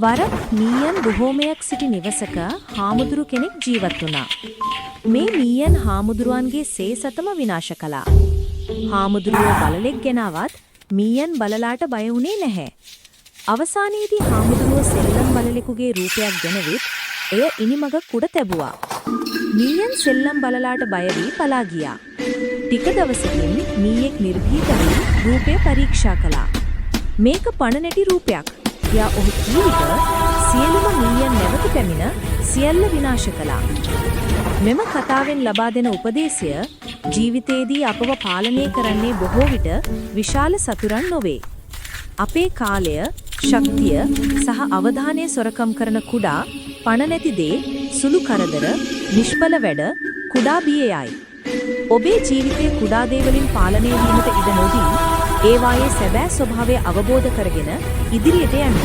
වරක් මීයන් බොහෝමයක් සිටි නිවසක හාමුදුරු කෙනෙක් ජීවත් වුණා. මේ මීයන් හාමුදුරුවන්ගේ සේසතම විනාශ කළා. හාමුදුරුවෝ බලලෙක් ගෙනාවත් මීයන් බලලාට බය වුණේ නැහැ. අවසානයේදී හාමුදුරුවෝ සෙල්ලම් බලලෙකුගේ රූපයක් ගෙනවිත් එය ඉනිමග කුඩ තැබුවා. මීයන් සෙල්ලම් බලලාට බය වී පලා ගියා. ටික දවසකින් මීයෙක් නිර්භීත වී රූපය පරීක්ෂා කළා. මේක පණ නැටි රූපයක්. යා ඔහු කී විට සියලුම මීයන් නැවත පැමිණ සියල්ල විනාශ කළා. මෙම කතාවෙන් ලබා දෙන උපදේශය ජීවිතයේදී අපව පාලනය කරන්නේ බොහෝ විට විශාල සතුරන් නොවේ. අපේ කාලය, ශක්තිය සහ අවධානය සොරකම් කරන කුඩා පණ නැති දේ, සුළු කරදර, නිෂ්ඵල වැඩ, කුඩා බියයයි. ඔබේ ජීවිතයේ කුඩා දේ වලින් පාලනය වීමට ඉඩ නොදී ඒවායේ සැබෑ ස්වභාවය අවබෝධ කරගෙන ඉදිරියට යන්න.